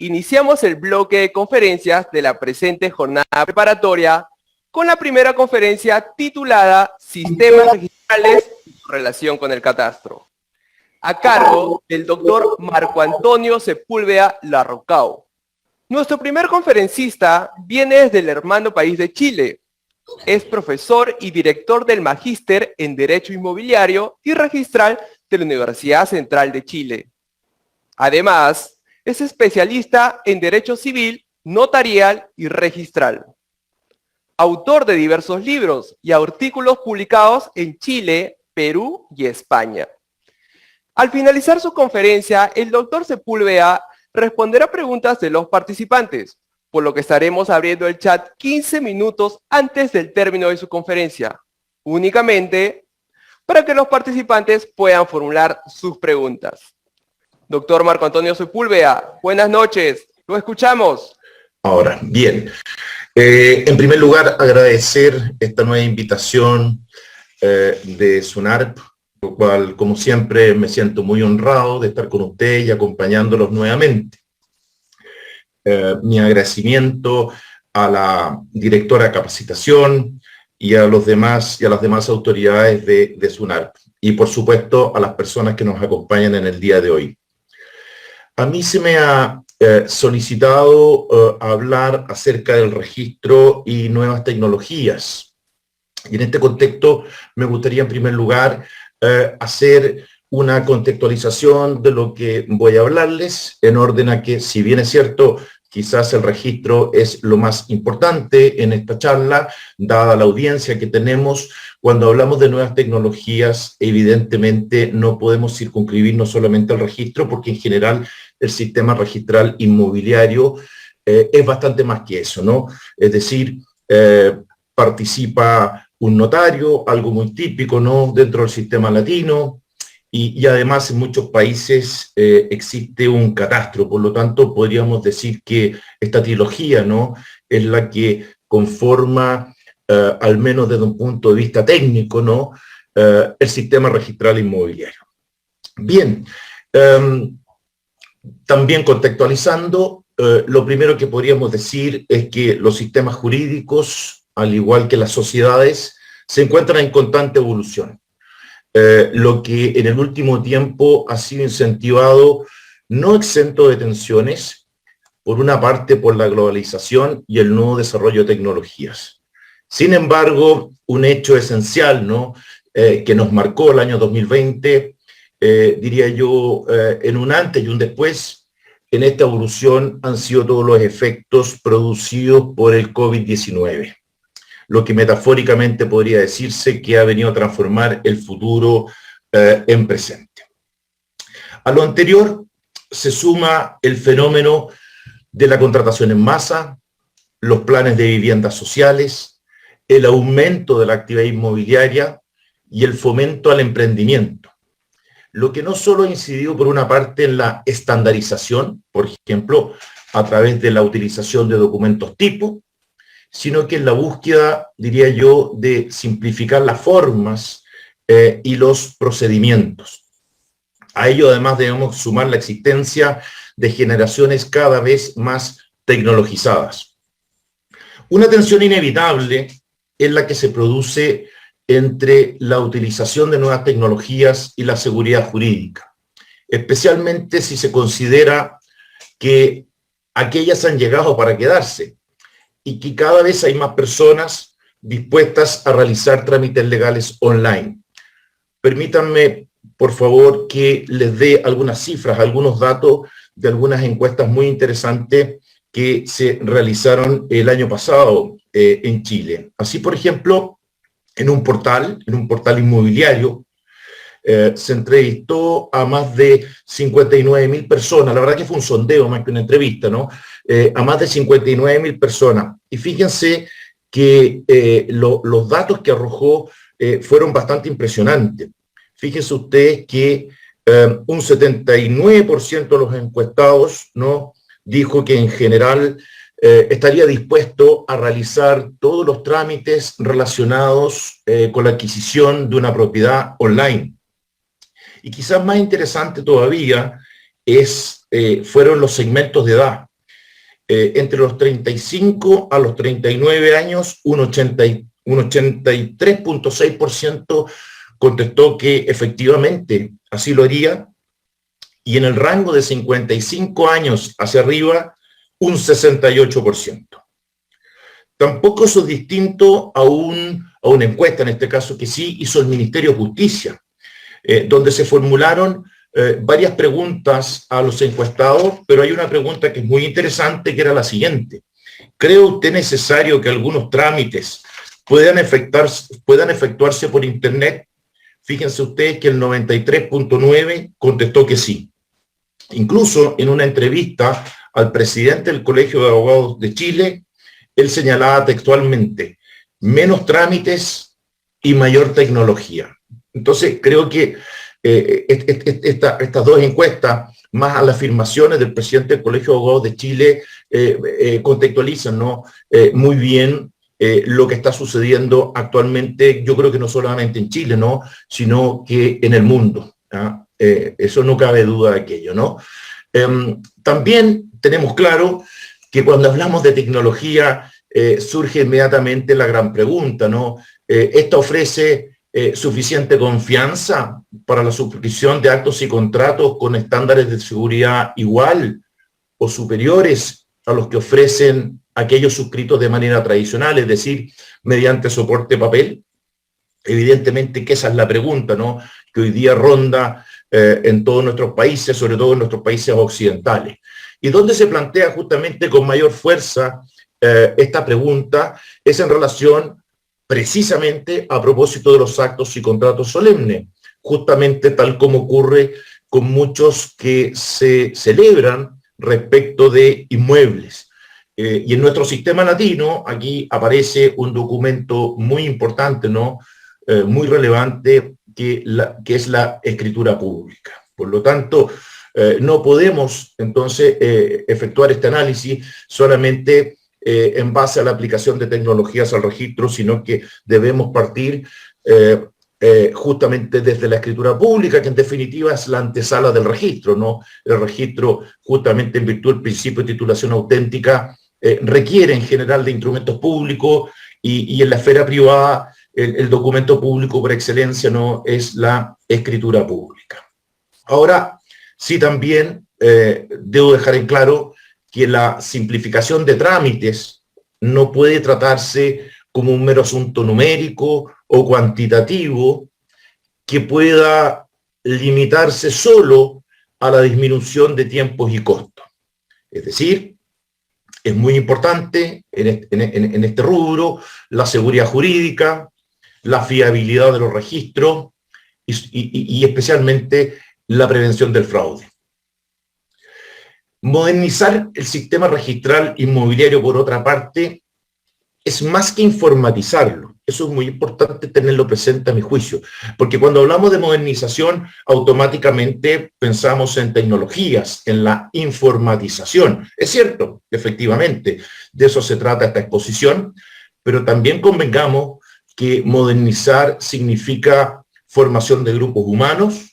iniciamos el bloque de conferencias de la presente jornada preparatoria con la primera conferencia titulada Sistemas Registrales y su relación con el catastro, a cargo del doctor Marco Antonio Sepúlveda Larrocao. Nuestro primer conferencista viene desde el hermano país de Chile. Es profesor y director del Magíster en Derecho Inmobiliario y Registral de la Universidad Central de Chile. Además, es especialista en Derecho Civil, Notarial y Registral. Autor de diversos libros y artículos publicados en Chile, Perú y España. Al finalizar su conferencia, el doctor Sepúlveda responderá preguntas de los participantes, por lo que estaremos abriendo el chat 15 minutos antes del término de su conferencia, únicamente para que los participantes puedan formular sus preguntas. Doctor Marco Antonio Sepúlveda, buenas noches, lo escuchamos. Ahora, bien. En primer lugar, agradecer esta nueva invitación de SUNARP, lo cual, como siempre, me siento muy honrado de estar con ustedes y acompañándolos nuevamente. Mi agradecimiento a la directora de capacitación y a las demás autoridades de SUNARP, y por supuesto a las personas que nos acompañan en el día de hoy. A mí se me ha solicitado hablar acerca del registro y nuevas tecnologías. Y en este contexto me gustaría en primer lugar hacer una contextualización de lo que voy a hablarles, en orden a que, si bien es cierto, quizás el registro es lo más importante en esta charla, dada la audiencia que tenemos, cuando hablamos de nuevas tecnologías, evidentemente no podemos circunscribirnos solamente al registro, porque en general el sistema registral inmobiliario es bastante más que eso, ¿no? Es decir, participa un notario, algo muy típico, ¿no?, dentro del sistema latino, y además en muchos países existe un catastro. Por lo tanto, podríamos decir que esta trilogía, ¿no?, es la que conforma, al menos desde un punto de vista técnico, ¿no?, el sistema registral inmobiliario. Bien, también contextualizando, lo primero que podríamos decir es que los sistemas jurídicos, al igual que las sociedades, se encuentran en constante evolución. Lo que en el último tiempo ha sido incentivado, no exento de tensiones, por una parte por la globalización y el nuevo desarrollo de tecnologías. Sin embargo, un hecho esencial, ¿no?, que nos marcó el año 2020, diría yo, en un antes y un después, en esta evolución han sido todos los efectos producidos por el COVID-19. Lo que metafóricamente podría decirse que ha venido a transformar el futuro en presente. A lo anterior se suma el fenómeno de la contratación en masa, los planes de viviendas sociales, el aumento de la actividad inmobiliaria y el fomento al emprendimiento. Lo que no solo ha incidido por una parte en la estandarización, por ejemplo, a través de la utilización de documentos tipo, sino que en la búsqueda, diría yo, de simplificar las formas y los procedimientos. A ello además debemos sumar la existencia de generaciones cada vez más tecnologizadas. Una tensión inevitable es la que se produce entre la utilización de nuevas tecnologías y la seguridad jurídica, especialmente si se considera que aquellas han llegado para quedarse, y que cada vez hay más personas dispuestas a realizar trámites legales online. Permítanme, por favor, que les dé algunas cifras, algunos datos de algunas encuestas muy interesantes que se realizaron el año pasado en Chile. Así, por ejemplo, en un portal inmobiliario, se entrevistó a más de 59.000 personas. La verdad que fue un sondeo más que una entrevista, ¿no? A más de 59.000 personas. Y fíjense que los datos que arrojó fueron bastante impresionantes. Fíjense ustedes que un 79% de los encuestados, ¿no?, dijo que en general estaría dispuesto a realizar todos los trámites relacionados con la adquisición de una propiedad online. Y quizás más interesante todavía fueron los segmentos de edad. entre los 35 a los 39 años, un 83.6% contestó que efectivamente así lo haría, y en el rango de 55 años hacia arriba, un 68%. Tampoco eso es distinto a una encuesta, en este caso que sí hizo el Ministerio de Justicia, donde se formularon varias preguntas a los encuestados, pero hay una pregunta que es muy interesante, que era la siguiente: ¿cree usted necesario que algunos trámites puedan efectuarse por Internet? Fíjense ustedes que el 93.9% contestó que sí. Incluso en una entrevista al presidente del Colegio de Abogados de Chile, él señalaba textualmente: menos trámites y mayor tecnología. Entonces, creo que estas dos encuestas, más a las afirmaciones del presidente del Colegio de Abogados de Chile, contextualizan, ¿no? Muy bien lo que está sucediendo actualmente, yo creo que no solamente en Chile, ¿no? Sino que en el mundo. Eso no cabe duda de aquello, ¿no? También tenemos claro que cuando hablamos de tecnología surge inmediatamente la gran pregunta, ¿no? ¿Esta ofrece suficiente confianza para la suscripción de actos y contratos con estándares de seguridad igual o superiores a los que ofrecen aquellos suscritos de manera tradicional, es decir, mediante soporte papel? Evidentemente que esa es la pregunta, ¿no?, que hoy día ronda en todos nuestros países, sobre todo en nuestros países occidentales. Y donde se plantea justamente con mayor fuerza esta pregunta es en relación precisamente a propósito de los actos y contratos solemnes, justamente tal como ocurre con muchos que se celebran respecto de inmuebles. Y en nuestro sistema latino, aquí aparece un documento muy importante, ¿no? Muy relevante, que es la escritura pública. Por lo tanto, no podemos entonces efectuar este análisis solamente en base a la aplicación de tecnologías al registro, sino que debemos partir justamente desde la escritura pública, que en definitiva es la antesala del registro, ¿no? El registro, justamente en virtud del principio de titulación auténtica, requiere en general de instrumentos públicos, y en la esfera privada el documento público por excelencia, ¿no?, es la escritura pública. Ahora, sí, también debo dejar en claro que la simplificación de trámites no puede tratarse como un mero asunto numérico o cuantitativo que pueda limitarse solo a la disminución de tiempos y costos. Es decir, es muy importante en este rubro la seguridad jurídica, la fiabilidad de los registros y especialmente la prevención del fraude. Modernizar el sistema registral inmobiliario, por otra parte, es más que informatizarlo. Eso es muy importante tenerlo presente a mi juicio, porque cuando hablamos de modernización, automáticamente pensamos en tecnologías, en la informatización. Es cierto, efectivamente, de eso se trata esta exposición, pero también convengamos que modernizar significa formación de grupos humanos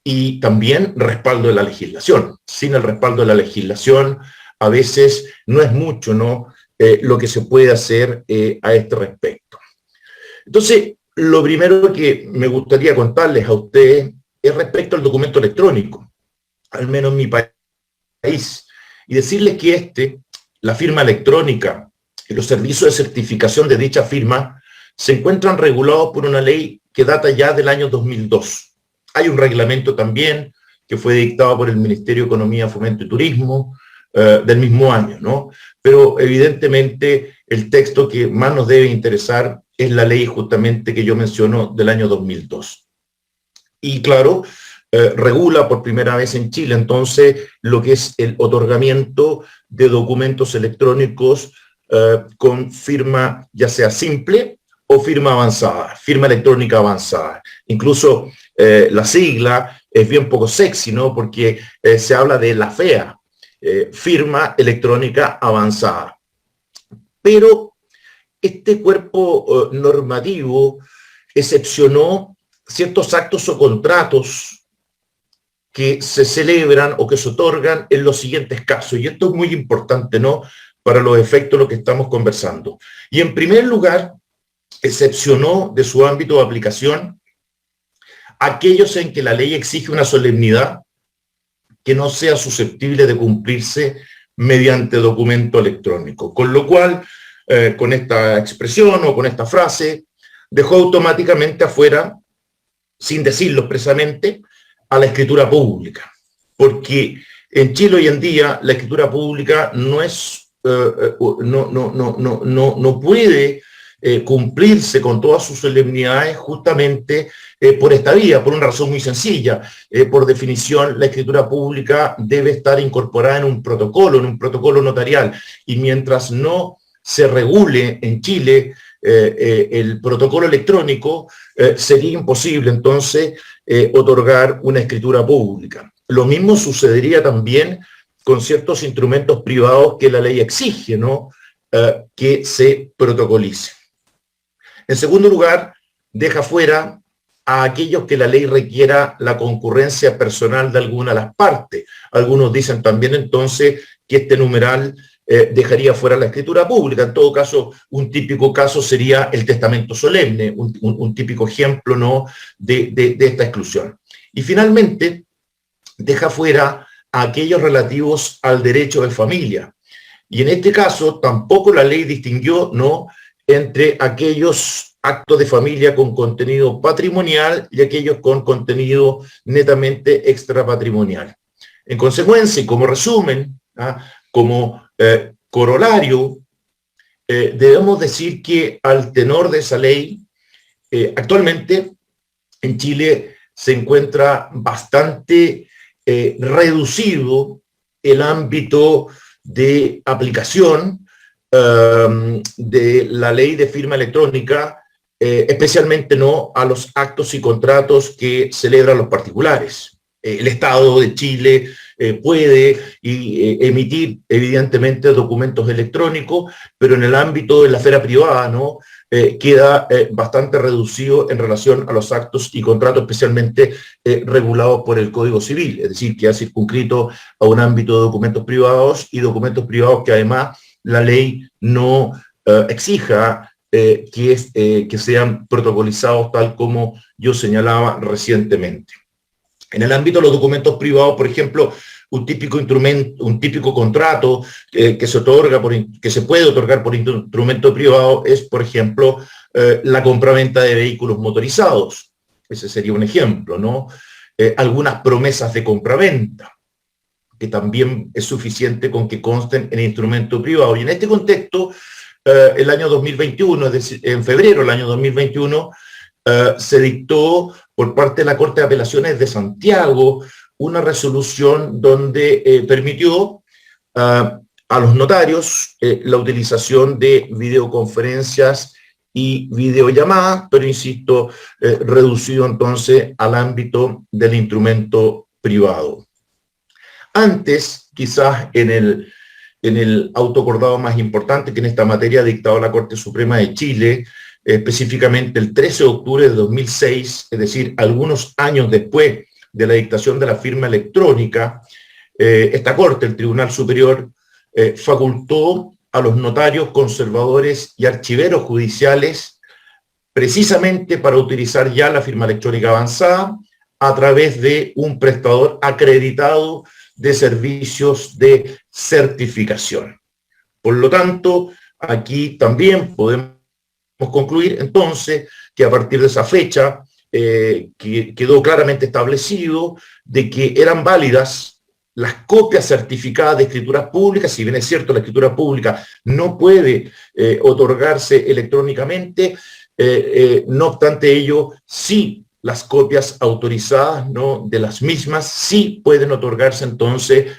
y también respaldo de la legislación. Sin el respaldo de la legislación, a veces no es mucho, ¿no?, lo que se puede hacer a este respecto. Entonces, lo primero que me gustaría contarles a ustedes es respecto al documento electrónico, al menos en mi país, y decirles que la firma electrónica y los servicios de certificación de dicha firma se encuentran regulados por una ley que data ya del año 2002. Hay un reglamento también que fue dictado por el Ministerio de Economía, Fomento y Turismo del mismo año, ¿no? Pero evidentemente el texto que más nos debe interesar es la ley justamente que yo menciono del año 2002. Y claro, regula por primera vez en Chile entonces lo que es el otorgamiento de documentos electrónicos con firma ya sea simple o firma avanzada, firma electrónica avanzada. Incluso la sigla es bien poco sexy, ¿no?, porque se habla de la FEA, firma electrónica avanzada. Pero este cuerpo normativo excepcionó ciertos actos o contratos que se celebran o que se otorgan en los siguientes casos. Y esto es muy importante, ¿no?, para los efectos de lo que estamos conversando. Y en primer lugar, excepcionó de su ámbito de aplicación aquellos en que la ley exige una solemnidad que no sea susceptible de cumplirse mediante documento electrónico. Con lo cual, con esta expresión o con esta frase, dejó automáticamente afuera, sin decirlo expresamente, a la escritura pública. Porque en Chile hoy en día la escritura pública no es, no puede cumplirse con todas sus solemnidades justamente por esta vía, por una razón muy sencilla. Por definición, la escritura pública debe estar incorporada en un protocolo notarial, y mientras no se regule en Chile el protocolo electrónico, sería imposible entonces otorgar una escritura pública. Lo mismo sucedería también con ciertos instrumentos privados que la ley exige, ¿no?, que se protocolice. En segundo lugar, deja fuera a aquellos que la ley requiera la concurrencia personal de alguna de las partes. Algunos dicen también entonces que este numeral dejaría fuera la escritura pública. En todo caso, un típico caso sería el testamento solemne, un típico ejemplo, ¿no?, de esta exclusión. Y finalmente, deja fuera a aquellos relativos al derecho de familia. Y en este caso, tampoco la ley distinguió, ¿no?, entre aquellos actos de familia con contenido patrimonial y aquellos con contenido netamente extrapatrimonial. En consecuencia, y como resumen, como corolario, debemos decir que al tenor de esa ley, actualmente en Chile se encuentra bastante reducido el ámbito de aplicación de la ley de firma electrónica, especialmente no a los actos y contratos que celebran los particulares. El Estado de Chile puede emitir evidentemente documentos electrónicos, pero en el ámbito de la esfera privada, ¿no?, queda bastante reducido en relación a los actos y contratos especialmente regulados por el Código Civil, es decir, que ha circunscrito a un ámbito de documentos privados, y documentos privados que además la ley no exija que sean protocolizados tal como yo señalaba recientemente. En el ámbito de los documentos privados, por ejemplo, un típico instrumento, un típico contrato que se puede otorgar por instrumento privado es, por ejemplo, la compraventa de vehículos motorizados. Ese sería un ejemplo, ¿no? Algunas promesas de compraventa, que también es suficiente con que consten en instrumento privado. Y en este contexto, el año 2021, es decir, en febrero del año 2021, se dictó por parte de la Corte de Apelaciones de Santiago una resolución donde permitió a los notarios la utilización de videoconferencias y videollamadas, pero insisto, reducido entonces al ámbito del instrumento privado. Antes, quizás en el auto acordado más importante que en esta materia ha dictado la Corte Suprema de Chile, específicamente el 13 de octubre de 2006, es decir, algunos años después de la dictación de la firma electrónica, esta Corte, el Tribunal Superior, facultó a los notarios, conservadores y archiveros judiciales precisamente para utilizar ya la firma electrónica avanzada a través de un prestador acreditado de servicios de certificación. Por lo tanto, aquí también podemos concluir entonces que a partir de esa fecha que quedó claramente establecido de que eran válidas las copias certificadas de escrituras públicas. Si bien es cierto, la escritura pública no puede otorgarse electrónicamente, no obstante ello, sí las copias autorizadas, ¿no?, de las mismas sí pueden otorgarse entonces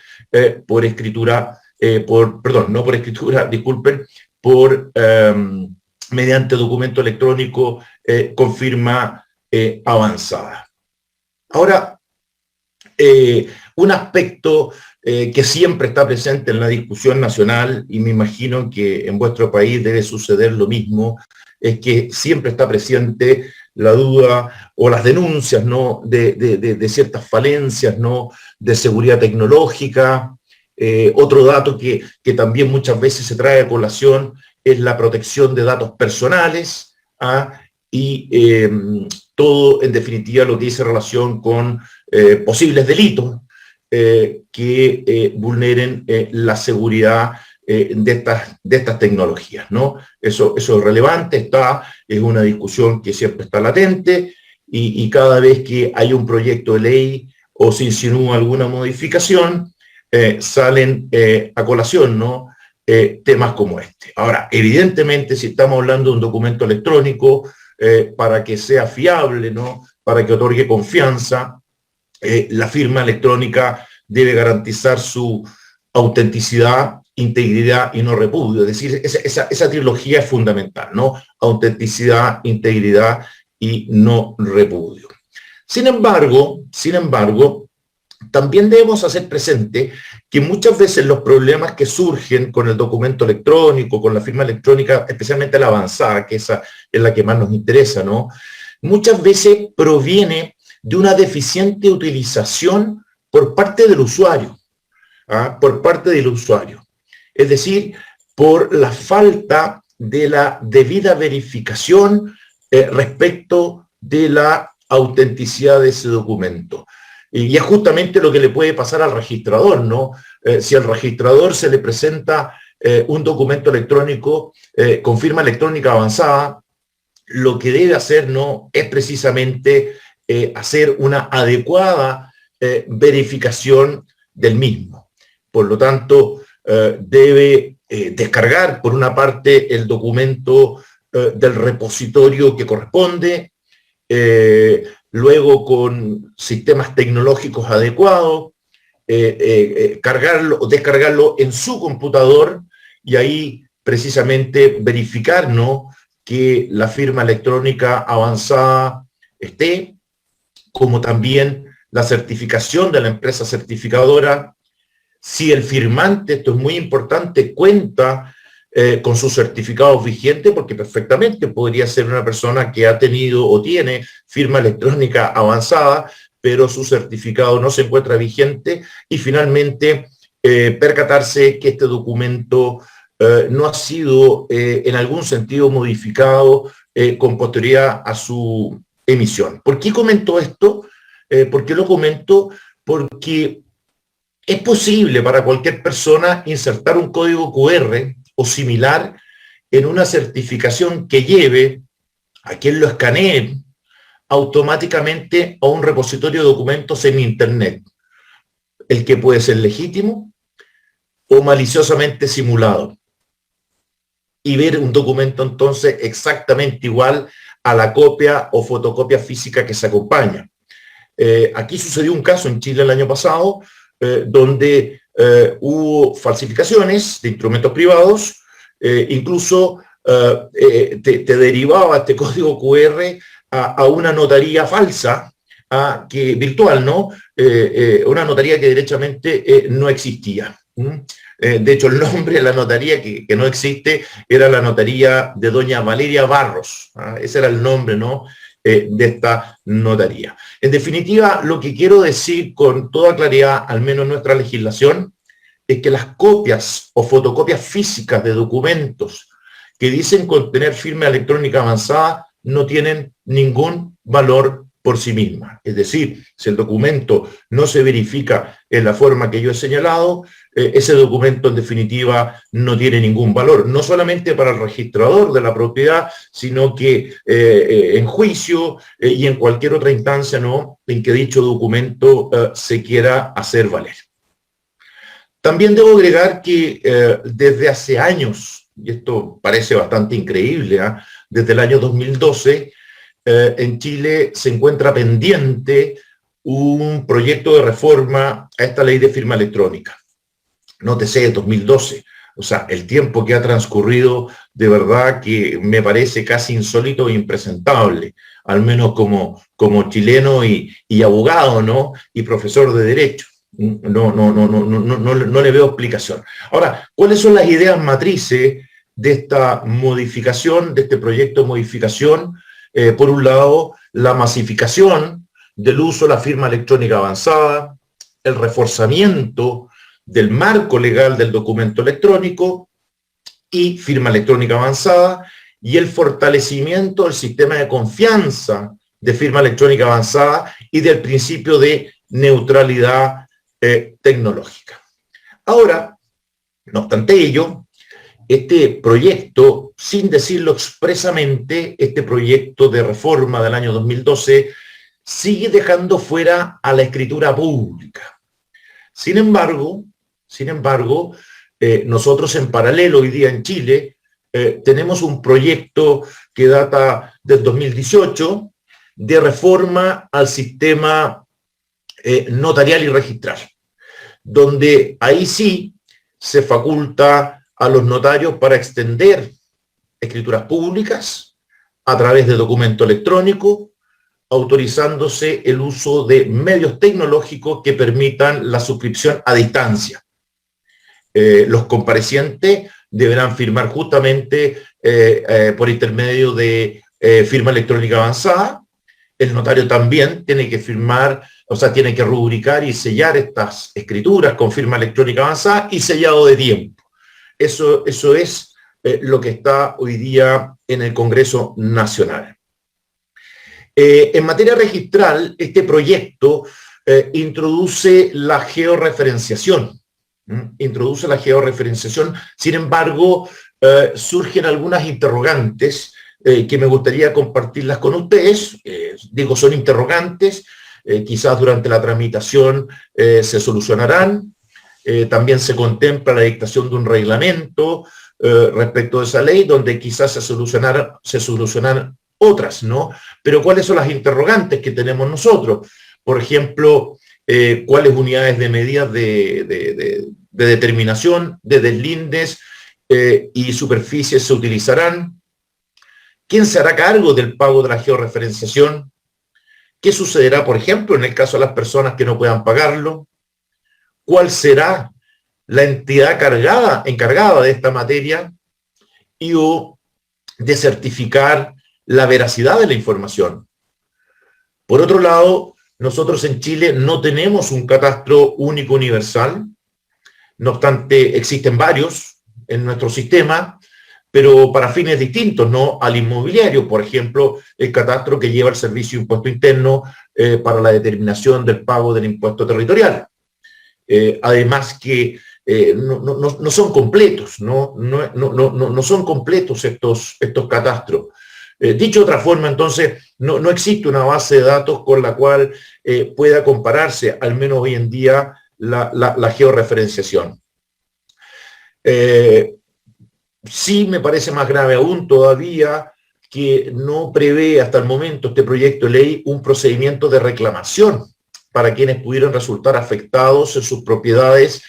por escritura, mediante documento electrónico con firma avanzada. Ahora, un aspecto que siempre está presente en la discusión nacional, y me imagino que en vuestro país debe suceder lo mismo, es que siempre está presente la duda o las denuncias, ¿no?, de ciertas falencias, ¿no?, de seguridad tecnológica. Otro dato que también muchas veces se trae a colación es la protección de datos personales, y todo, en definitiva, lo que dice relación con posibles delitos que vulneren la seguridad de estas tecnologías, ¿no? Eso es relevante, es una discusión que siempre está latente, y cada vez que hay un proyecto de ley o se insinúa alguna modificación, salen a colación, ¿no?, temas como este. Ahora, evidentemente, si estamos hablando de un documento electrónico, para que sea fiable, ¿no?, para que otorgue confianza, la firma electrónica debe garantizar su autenticidad, integridad y no repudio. Es decir, esa trilogía es fundamental, ¿no? Autenticidad, integridad y no repudio. Sin embargo, también debemos hacer presente que muchas veces los problemas que surgen con el documento electrónico, con la firma electrónica, especialmente la avanzada, que esa es la que más nos interesa, ¿no?, muchas veces proviene de una deficiente utilización por parte del usuario, por parte del usuario. Es decir, por la falta de la debida verificación respecto de la autenticidad de ese documento. Y es justamente lo que le puede pasar al registrador, ¿no? Si al registrador se le presenta un documento electrónico con firma electrónica avanzada, lo que debe hacer, ¿no?, es precisamente hacer una adecuada verificación del mismo. Por lo tanto, debe descargar, por una parte, el documento del repositorio que corresponde, luego con sistemas tecnológicos adecuados, cargarlo o descargarlo en su computador, y ahí precisamente verificar, ¿no?, que la firma electrónica avanzada esté, como también la certificación de la empresa certificadora. Si el firmante, esto es muy importante, cuenta con sus certificados vigentes, porque perfectamente podría ser una persona que ha tenido o tiene firma electrónica avanzada, pero su certificado no se encuentra vigente, y finalmente percatarse que este documento no ha sido en algún sentido modificado con posterioridad a su emisión. ¿Por qué comento esto? ¿Por qué lo comento? Porque es posible para cualquier persona insertar un código QR o similar en una certificación que lleve a quien lo escanee automáticamente a un repositorio de documentos en Internet, el que puede ser legítimo o maliciosamente simulado, y ver un documento entonces exactamente igual a la copia o fotocopia física que se acompaña. Aquí sucedió un caso en Chile el año pasado, donde hubo falsificaciones de instrumentos privados, incluso te derivaba este código QR a una notaría falsa, virtual, ¿no? Una notaría que derechamente no existía. De hecho, el nombre de la notaría que no existe era la notaría de doña Valeria Barros. Ese era el nombre, ¿no?, de esta notaría. En definitiva, lo que quiero decir con toda claridad, al menos en nuestra legislación, es que las copias o fotocopias físicas de documentos que dicen contener firma electrónica avanzada no tienen ningún valor por sí misma. Es decir, si el documento no se verifica en la forma que yo he señalado, ese documento en definitiva no tiene ningún valor, no solamente para el registrador de la propiedad, sino que en juicio y en cualquier otra instancia, ¿no?, en que dicho documento se quiera hacer valer. También debo agregar que desde hace años, y esto parece bastante increíble, desde el año 2012, en Chile se encuentra pendiente un proyecto de reforma a esta ley de firma electrónica. Nótese, 2012. O sea, el tiempo que ha transcurrido, de verdad que me parece casi insólito e impresentable, al menos como chileno y abogado, ¿no?, y profesor de Derecho. No le veo explicación. Ahora, ¿cuáles son las ideas matrices de esta modificación, de este proyecto de modificación? Por un lado, la masificación del uso de la firma electrónica avanzada, el reforzamiento del marco legal del documento electrónico y firma electrónica avanzada, y el fortalecimiento del sistema de confianza de firma electrónica avanzada y del principio de neutralidad tecnológica. Ahora, no obstante ello, este proyecto, sin decirlo expresamente, este proyecto de reforma del año 2012, sigue dejando fuera a la escritura pública. Sin embargo, nosotros en paralelo hoy día en Chile tenemos un proyecto que data del 2018 de reforma al sistema notarial y registral, donde ahí sí se faculta a los notarios para extender escrituras públicas a través de documento electrónico, autorizándose el uso de medios tecnológicos que permitan la suscripción a distancia. Los comparecientes deberán firmar justamente por intermedio de firma electrónica avanzada. El notario también tiene que firmar, o sea, tiene que rubricar y sellar estas escrituras con firma electrónica avanzada y sellado de tiempo. Eso es lo que está hoy día en el Congreso Nacional. En materia registral, este proyecto introduce la georreferenciación. Sin embargo, surgen algunas interrogantes que me gustaría compartirlas con ustedes. Digo, son interrogantes, quizás durante la tramitación se solucionarán. También se contempla la dictación de un reglamento respecto de esa ley, donde quizás se solucionarán otras, ¿no? Pero ¿cuáles son las interrogantes que tenemos nosotros? Por ejemplo, ¿cuáles unidades de medidas de determinación, de deslindes y superficies se utilizarán? ¿Quién se hará cargo del pago de la georreferenciación? ¿Qué sucederá, por ejemplo, en el caso de las personas que no puedan pagarlo? ¿Cuál será la entidad encargada de esta materia y o de certificar la veracidad de la información? Por otro lado, nosotros en Chile no tenemos un catastro único universal, no obstante existen varios en nuestro sistema, pero para fines distintos, ¿no? Al inmobiliario, por ejemplo, el catastro que lleva el Servicio de Impuesto Interno para la determinación del pago del impuesto territorial. Además que no son completos, no son completos estos catastros. Dicho de otra forma, entonces, no existe una base de datos con la cual pueda compararse, al menos hoy en día, la georreferenciación. Sí me parece más grave aún todavía que no prevé hasta el momento este proyecto de ley un procedimiento de reclamación para quienes pudieran resultar afectados en sus propiedades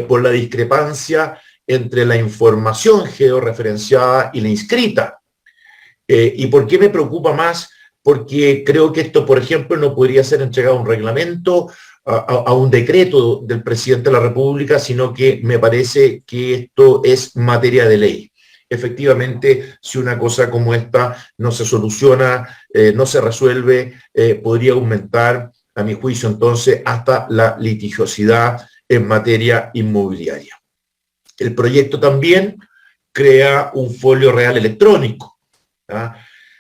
por la discrepancia entre la información georreferenciada y la inscrita. ¿Y por qué me preocupa más? Porque creo que esto, por ejemplo, no podría ser entregado a un reglamento, a un decreto del presidente de la República, sino que me parece que esto es materia de ley. Efectivamente, si una cosa como esta no se soluciona, no se resuelve, podría aumentar, a mi juicio, entonces, hasta la litigiosidad en materia inmobiliaria. El proyecto también crea un folio real electrónico.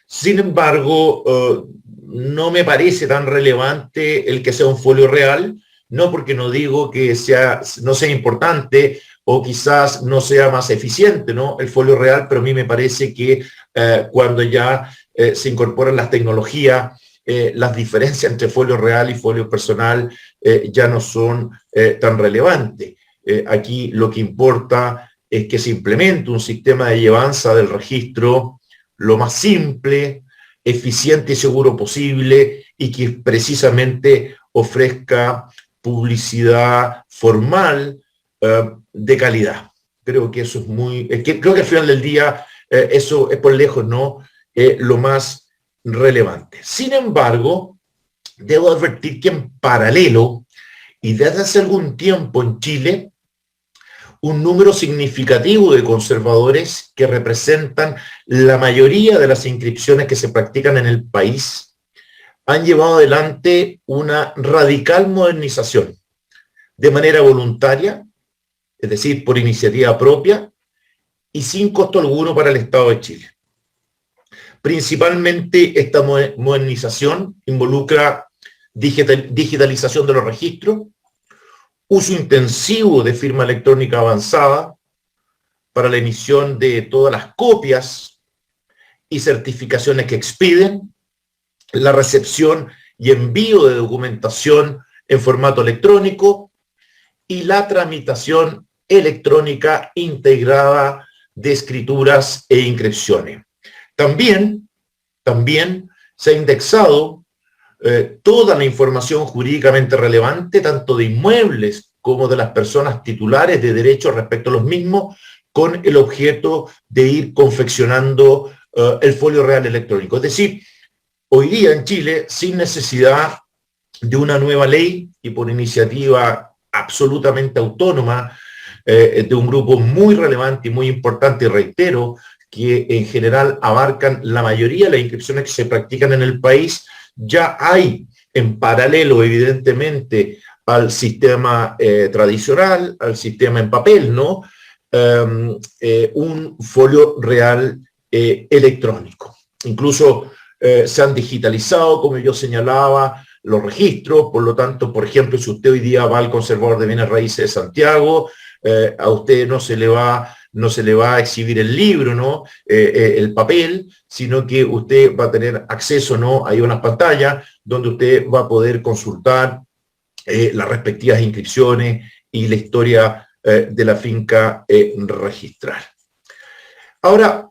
Sin embargo, no me parece tan relevante el que sea un folio real, no porque no digo que no sea importante o quizás no sea más eficiente, ¿no? El folio real, pero a mí me parece que cuando ya se incorporan las tecnologías, las diferencias entre folio real y folio personal ya no son tan relevantes. Aquí lo que importa es que se implemente un sistema de llevanza del registro lo más simple, eficiente y seguro posible, y que precisamente ofrezca publicidad formal de calidad. Creo que eso es creo que al final del día eso es por lejos, ¿no? Lo más relevante. Sin embargo, debo advertir que en paralelo, y desde hace algún tiempo en Chile, un número significativo de conservadores que representan la mayoría de las inscripciones que se practican en el país, han llevado adelante una radical modernización de manera voluntaria, es decir, por iniciativa propia y sin costo alguno para el Estado de Chile. Principalmente esta modernización involucra digitalización de los registros, uso intensivo de firma electrónica avanzada para la emisión de todas las copias y certificaciones que expiden, la recepción y envío de documentación en formato electrónico y la tramitación electrónica integrada de escrituras e inscripciones. También se ha indexado toda la información jurídicamente relevante, tanto de inmuebles como de las personas titulares de derechos respecto a los mismos, con el objeto de ir confeccionando el folio real electrónico. Es decir, hoy día en Chile, sin necesidad de una nueva ley y por iniciativa absolutamente autónoma de un grupo muy relevante y muy importante, y reitero, que en general abarcan la mayoría de las inscripciones que se practican en el país, ya hay en paralelo, evidentemente, al sistema tradicional, al sistema en papel, ¿no? Un folio real electrónico. Incluso se han digitalizado, como yo señalaba, los registros. Por lo tanto, por ejemplo, si usted hoy día va al conservador de bienes raíces de Santiago, a usted no se le va a exhibir el libro, ¿no? El papel, sino que usted va a tener acceso, ¿no? Hay unas pantallas donde usted va a poder consultar las respectivas inscripciones y la historia de la finca registral. Ahora,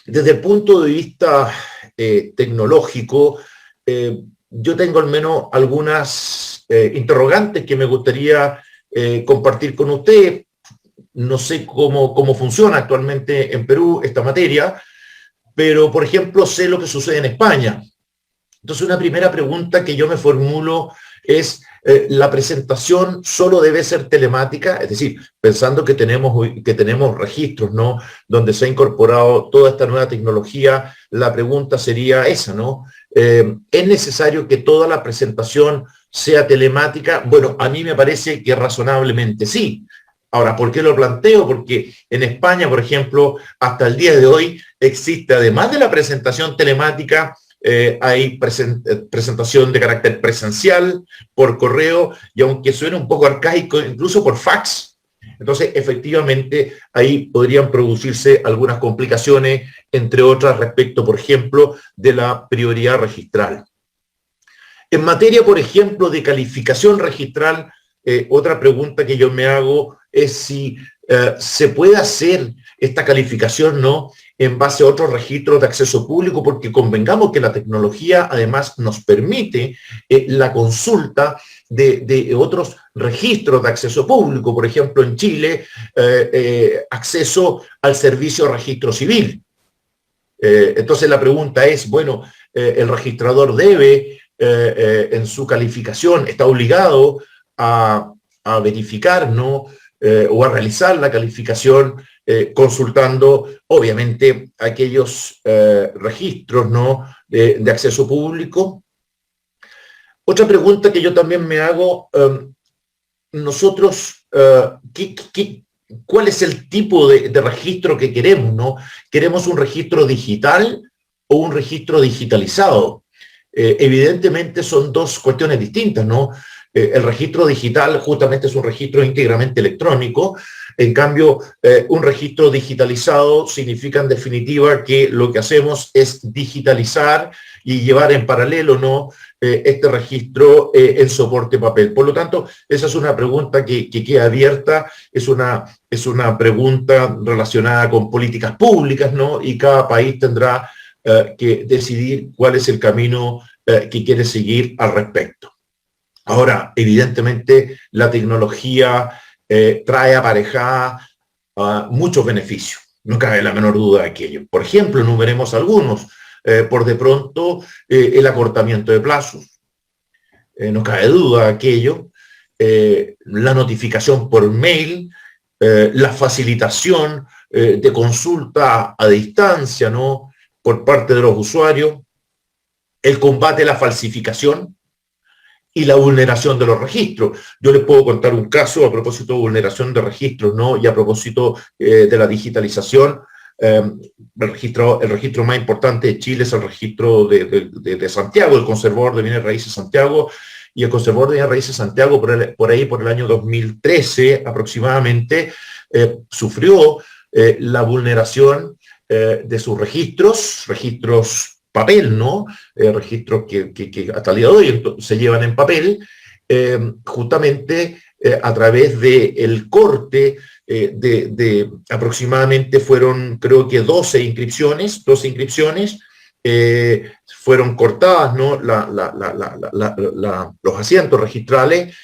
desde el punto de vista tecnológico, yo tengo al menos algunas interrogantes que me gustaría compartir con usted. No sé cómo funciona actualmente en Perú esta materia, pero, por ejemplo, sé lo que sucede en España. Entonces, una primera pregunta que yo me formulo es, ¿la presentación solo debe ser telemática? Es decir, pensando que tenemos registros, ¿no?, donde se ha incorporado toda esta nueva tecnología, la pregunta sería esa, ¿no? ¿Es necesario que toda la presentación sea telemática? Bueno, a mí me parece que razonablemente sí. Ahora, ¿por qué lo planteo? Porque en España, por ejemplo, hasta el día de hoy existe, además de la presentación telemática, hay presentación de carácter presencial, por correo, y aunque suene un poco arcaico, incluso por fax. Entonces, efectivamente, ahí podrían producirse algunas complicaciones, entre otras respecto, por ejemplo, de la prioridad registral. En materia, por ejemplo, de calificación registral, otra pregunta que yo me hago es si se puede hacer esta calificación, ¿no?, en base a otros registros de acceso público, porque convengamos que la tecnología además nos permite la consulta de otros registros de acceso público. Por ejemplo, en Chile, acceso al servicio de registro civil. Entonces la pregunta es, bueno, el registrador debe, en su calificación, está obligado a verificar, ¿no?, o a realizar la calificación consultando, obviamente, aquellos registros, ¿no?, de acceso público. Otra pregunta que yo también me hago, nosotros, ¿cuál es el tipo de registro que queremos, ¿no? ¿Queremos un registro digital o un registro digitalizado? Evidentemente son dos cuestiones distintas, ¿no? El registro digital justamente es un registro íntegramente electrónico. En cambio, un registro digitalizado significa en definitiva que lo que hacemos es digitalizar y llevar en paralelo, ¿no?, este registro en soporte papel. Por lo tanto, esa es una pregunta que queda abierta, es una pregunta relacionada con políticas públicas, ¿no?, y cada país tendrá que decidir cuál es el camino que quiere seguir al respecto. Ahora, evidentemente, la tecnología trae aparejada muchos beneficios, no cabe la menor duda de aquello. Por ejemplo, enumeremos algunos. Por de pronto, el acortamiento de plazos, no cabe duda de aquello. La notificación por mail la facilitación de consulta a distancia, ¿no?, por parte de los usuarios, el combate a la falsificación y la vulneración de los registros. Yo les puedo contar un caso a propósito de vulneración de registros, ¿no?, y a propósito de la digitalización. El registro más importante de Chile es el registro de Santiago, el conservador de bienes raíces Santiago, y el conservador de bienes raíces Santiago por el año 2013 aproximadamente sufrió la vulneración de sus registros papel, ¿no? Registros que hasta el día de hoy se llevan en papel, justamente a través del corte de aproximadamente fueron, creo que 12 inscripciones fueron cortadas, ¿no? Los asientos registrales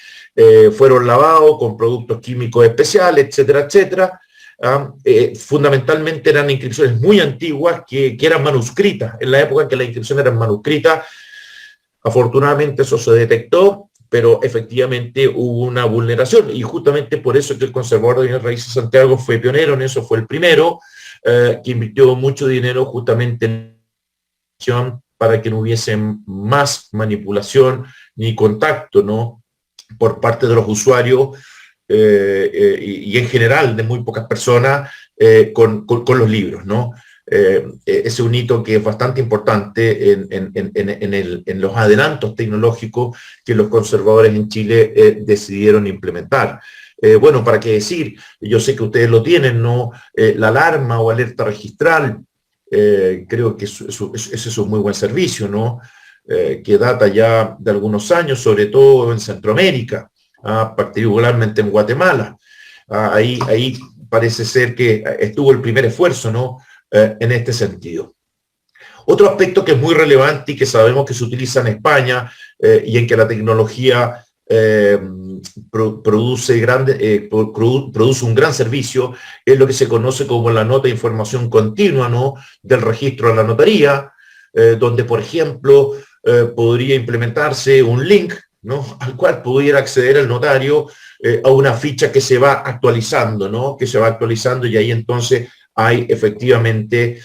fueron lavados con productos químicos especiales, etcétera, etcétera. Fundamentalmente eran inscripciones muy antiguas que eran manuscritas, en la época en que las inscripciones eran manuscritas. Afortunadamente eso se detectó, pero efectivamente hubo una vulneración, y justamente por eso que el conservador de bienes raíces Santiago fue pionero en eso, fue el primero que invirtió mucho dinero justamente en para que no hubiese más manipulación ni contacto, ¿no?, por parte de los usuarios y en general de muy pocas personas con los libros, ¿no? Es un hito que es bastante importante en los adelantos tecnológicos que los conservadores en Chile decidieron implementar. Bueno, ¿para qué decir? Yo sé que ustedes lo tienen, ¿no? La alarma o alerta registral, creo que ese es un muy buen servicio, ¿no? Que data ya de algunos años, sobre todo en Centroamérica, particularmente en Guatemala. Ahí parece ser que estuvo el primer esfuerzo, ¿no?, en este sentido. Otro aspecto que es muy relevante y que sabemos que se utiliza en España y en que la tecnología produce un gran servicio es lo que se conoce como la nota de información continua, ¿no?, del registro de la notaría, donde, por ejemplo, podría implementarse un link, ¿no?, al cual pudiera acceder el notario a una ficha que se va actualizando, ¿no?, que se va actualizando, y ahí entonces hay efectivamente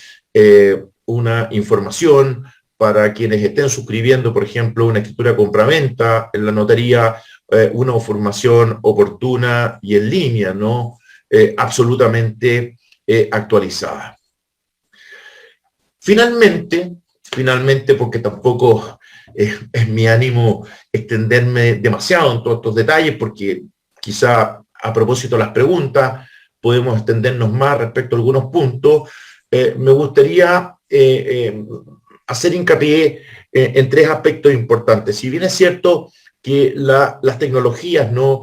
una información para quienes estén suscribiendo, por ejemplo, una escritura compraventa en la notaría, una información oportuna y en línea, ¿no?, absolutamente actualizada. Finalmente, porque tampoco es mi ánimo extenderme demasiado en todos estos detalles, porque quizá a propósito de las preguntas podemos extendernos más respecto a algunos puntos, me gustaría hacer hincapié en tres aspectos importantes. Si bien es cierto que las tecnologías no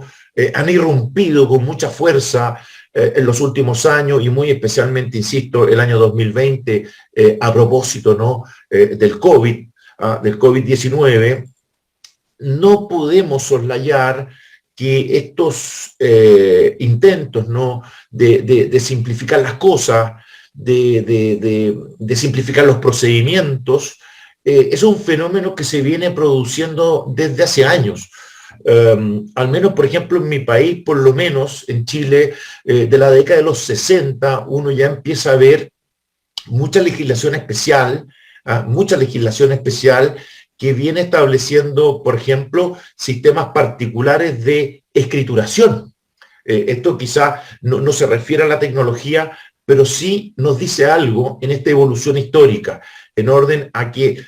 han irrumpido con mucha fuerza en los últimos años, y muy especialmente, insisto, el año 2020, a propósito, ¿no?, del COVID-19, no podemos soslayar que estos intentos, ¿no?, de simplificar las cosas, de simplificar los procedimientos, es un fenómeno que se viene produciendo desde hace años. Al menos, por ejemplo, en mi país, por lo menos en Chile, de la década de los 60, uno ya empieza a ver mucha legislación especial que viene estableciendo, por ejemplo, sistemas particulares de escrituración. Esto quizá no se refiere a la tecnología, pero sí nos dice algo en esta evolución histórica, en orden a que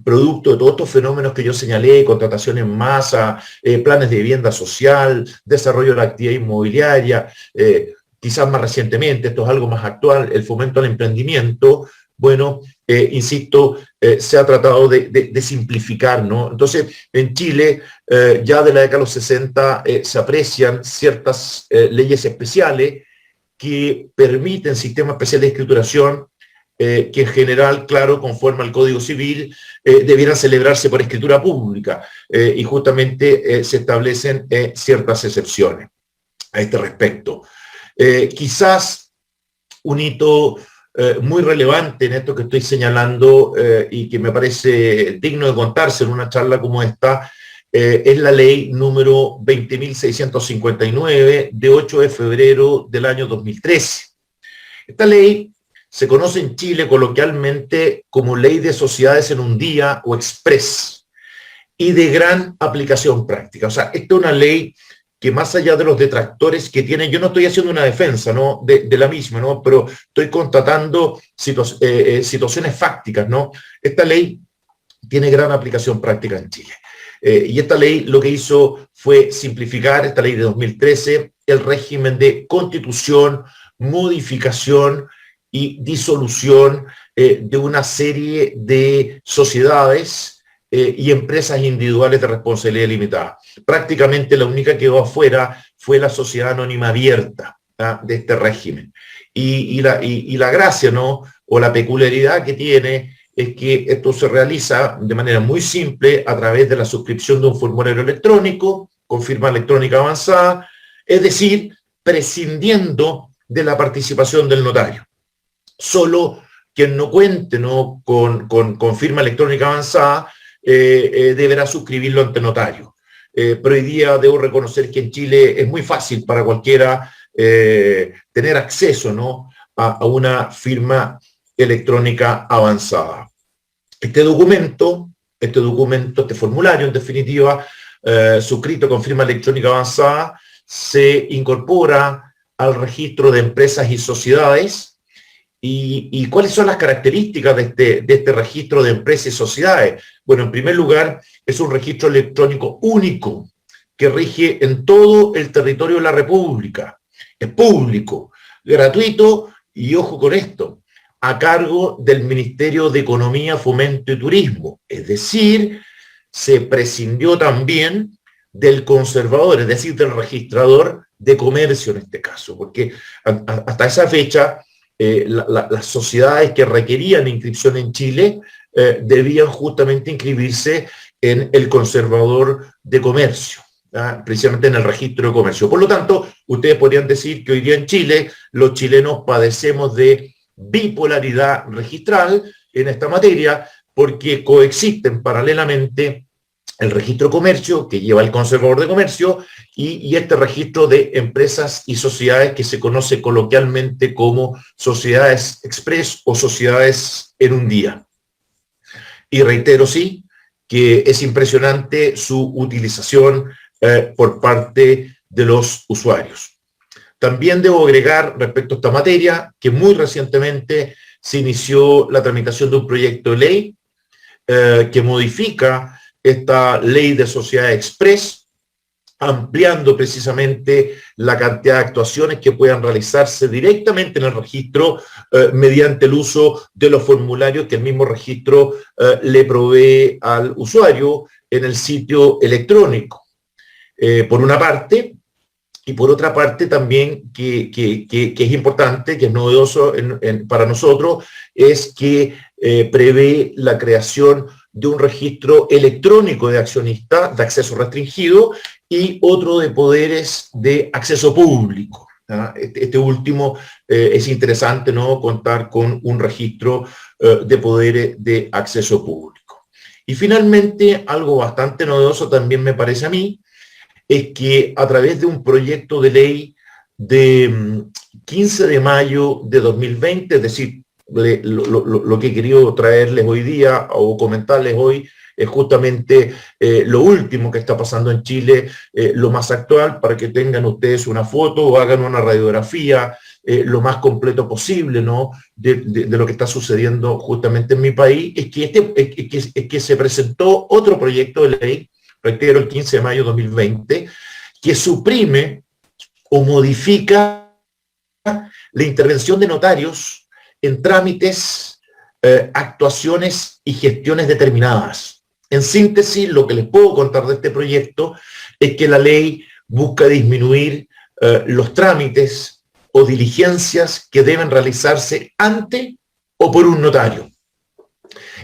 producto de todos estos fenómenos que yo señalé, contratación en masa, planes de vivienda social, desarrollo de la actividad inmobiliaria, quizás más recientemente, esto es algo más actual, el fomento al emprendimiento, bueno, insisto, se ha tratado de simplificar, ¿no? Entonces, en Chile, ya de la década de los 60, se aprecian ciertas leyes especiales que permiten sistemas especiales de escrituración que en general, claro, conforme al Código Civil, debieran celebrarse por escritura pública, y justamente se establecen ciertas excepciones a este respecto. Quizás un hito muy relevante en esto que estoy señalando y que me parece digno de contarse en una charla como esta, es la ley número 20.659 de 8 de febrero del año 2013. Esta ley se conoce en Chile coloquialmente como Ley de Sociedades en un Día o Express, y de gran aplicación práctica. O sea, esta es una ley que, más allá de los detractores que tiene, yo no estoy haciendo una defensa, ¿no?, de la misma, ¿no?, pero estoy constatando situaciones fácticas, ¿no? Esta ley tiene gran aplicación práctica en Chile. Y esta ley lo que hizo fue simplificar, esta ley de 2013, el régimen de constitución, modificación y disolución de una serie de sociedades y empresas individuales de responsabilidad limitada. Prácticamente la única que quedó afuera fue la sociedad anónima abierta, ¿ah?, de este régimen. Y la gracia, ¿no?, o la peculiaridad que tiene es que esto se realiza de manera muy simple a través de la suscripción de un formulario electrónico con firma electrónica avanzada, es decir, prescindiendo de la participación del notario. Solo quien no cuente, ¿no?, con firma electrónica avanzada deberá suscribirlo ante notario. Pero hoy día debo reconocer que en Chile es muy fácil para cualquiera tener acceso, ¿no?, a una firma electrónica avanzada. Este formulario, en definitiva, suscrito con firma electrónica avanzada, se incorpora al registro de empresas y sociedades. ¿Y cuáles son las características de este registro de empresas y sociedades? Bueno, en primer lugar, es un registro electrónico único que rige en todo el territorio de la República. Es público, gratuito y, ojo con esto, a cargo del Ministerio de Economía, Fomento y Turismo. Es decir, se prescindió también del conservador, es decir, del registrador de comercio en este caso, porque hasta esa fecha las sociedades que requerían inscripción en Chile debían justamente inscribirse en el conservador de comercio, precisamente en el registro de comercio. Por lo tanto, ustedes podrían decir que hoy día en Chile los chilenos padecemos de bipolaridad registral en esta materia, porque coexisten paralelamente el registro de comercio, que lleva el conservador de comercio, y este registro de empresas y sociedades que se conoce coloquialmente como sociedades express o sociedades en un día. Y reitero, sí, que es impresionante su utilización por parte de los usuarios. También debo agregar respecto a esta materia que muy recientemente se inició la tramitación de un proyecto de ley que modifica esta ley de sociedad express, ampliando precisamente la cantidad de actuaciones que puedan realizarse directamente en el registro mediante el uso de los formularios que el mismo registro le provee al usuario en el sitio electrónico. Por una parte, y por otra parte también que es importante, que es novedoso para nosotros, es que prevé la creación de un registro electrónico de accionistas de acceso restringido y otro de poderes de acceso público. Este último es interesante, ¿no?, contar con un registro de poderes de acceso público. Y finalmente, algo bastante novedoso también me parece a mí, es que a través de un proyecto de ley de 15 de mayo de 2020, es decir, lo que he querido traerles hoy día o comentarles hoy es justamente lo último que está pasando en Chile, lo más actual, para que tengan ustedes una foto o hagan una radiografía lo más completo posible, ¿no?, de lo que está sucediendo justamente en mi país. Es que se presentó otro proyecto de ley, reitero, el 15 de mayo de 2020, que suprime o modifica la intervención de notarios en trámites, actuaciones y gestiones determinadas. En síntesis, lo que les puedo contar de este proyecto es que la ley busca disminuir los trámites o diligencias que deben realizarse ante o por un notario,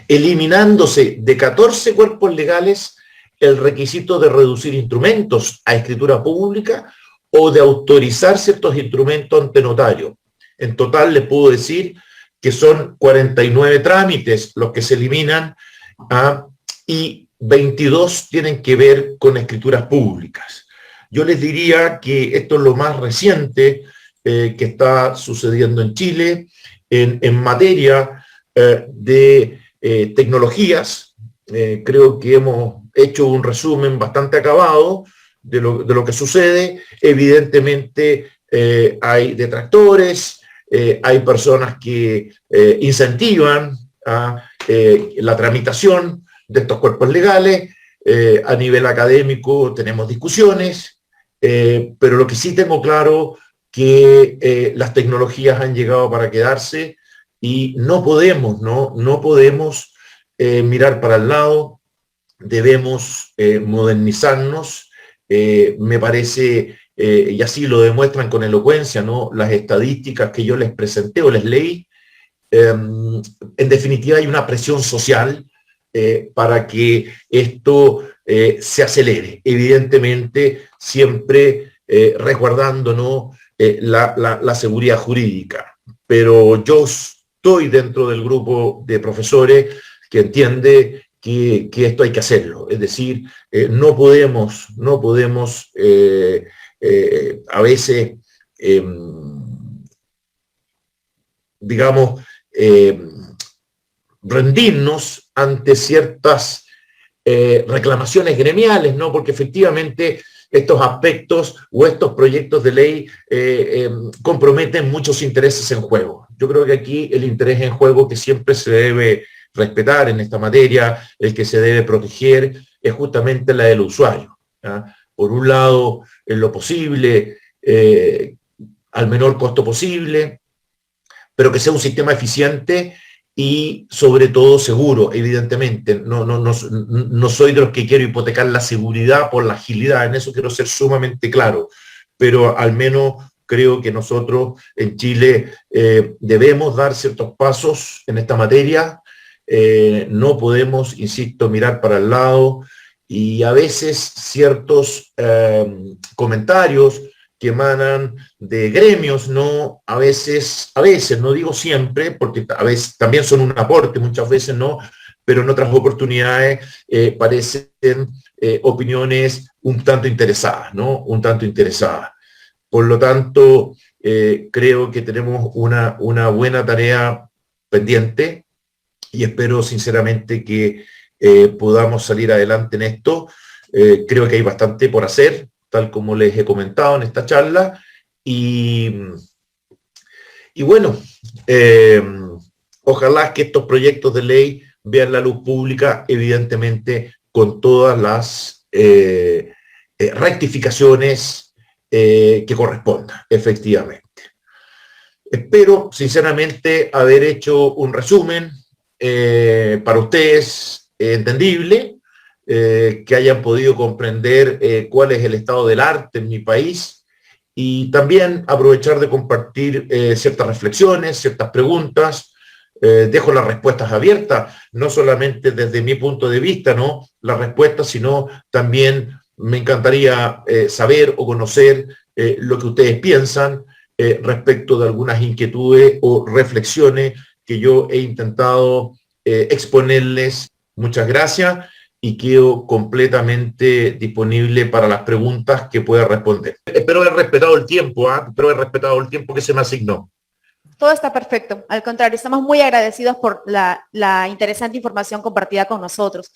eliminándose de 14 cuerpos legales el requisito de reducir instrumentos a escritura pública o de autorizar ciertos instrumentos ante notario. En total les puedo decir que son 49 trámites los que se eliminan, y 22 tienen que ver con escrituras públicas. Yo les diría que esto es lo más reciente que está sucediendo en Chile en materia de tecnologías. Creo que hemos hecho un resumen bastante acabado de lo que sucede. Evidentemente hay detractores, hay personas que incentivan la tramitación de estos cuerpos legales. A nivel académico tenemos discusiones, pero lo que sí tengo claro que las tecnologías han llegado para quedarse y no podemos mirar para el lado, debemos modernizarnos. Me parece, y así lo demuestran con elocuencia, ¿no?, las estadísticas que yo les presenté o les leí. En definitiva, hay una presión social para que esto se acelere. Evidentemente, siempre resguardándonos la seguridad jurídica. Pero yo estoy dentro del grupo de profesores que entiende que esto hay que hacerlo. Es decir, no podemos a veces, digamos, rendirnos ante ciertas reclamaciones gremiales, ¿no? Porque efectivamente estos aspectos o estos proyectos de ley comprometen muchos intereses en juego. Yo creo que aquí el interés en juego que siempre se debe respetar en esta materia, el que se debe proteger, es justamente la del usuario, ¿ya? Por un lado, en lo posible, al menor costo posible, pero que sea un sistema eficiente y sobre todo seguro, evidentemente. No soy de los que quiero hipotecar la seguridad por la agilidad, en eso quiero ser sumamente claro, pero al menos creo que nosotros en Chile debemos dar ciertos pasos en esta materia. No podemos, insisto, mirar para el lado, y a veces ciertos comentarios que emanan de gremios, ¿no? A veces, no digo siempre, porque a veces también son un aporte, muchas veces no, pero en otras oportunidades parecen opiniones un tanto interesadas, ¿no? Un tanto interesadas. Por lo tanto, creo que tenemos una buena tarea pendiente y espero sinceramente que podamos salir adelante en esto. Creo que hay bastante por hacer, tal como les he comentado en esta charla, y bueno, ojalá que estos proyectos de ley vean la luz pública, evidentemente con todas las rectificaciones que correspondan, efectivamente. Espero sinceramente haber hecho un resumen para ustedes entendible, que hayan podido comprender cuál es el estado del arte en mi país, y también aprovechar de compartir ciertas reflexiones, ciertas preguntas. Dejo las respuestas abiertas, no solamente desde mi punto de vista, ¿no?, las respuestas, sino también me encantaría saber o conocer lo que ustedes piensan respecto de algunas inquietudes o reflexiones que yo he intentado exponerles. Muchas gracias y quedo completamente disponible para las preguntas que pueda responder. Espero haber respetado el tiempo, espero haber respetado el tiempo que se me asignó. Todo está perfecto. Al contrario, estamos muy agradecidos por la interesante información compartida con nosotros.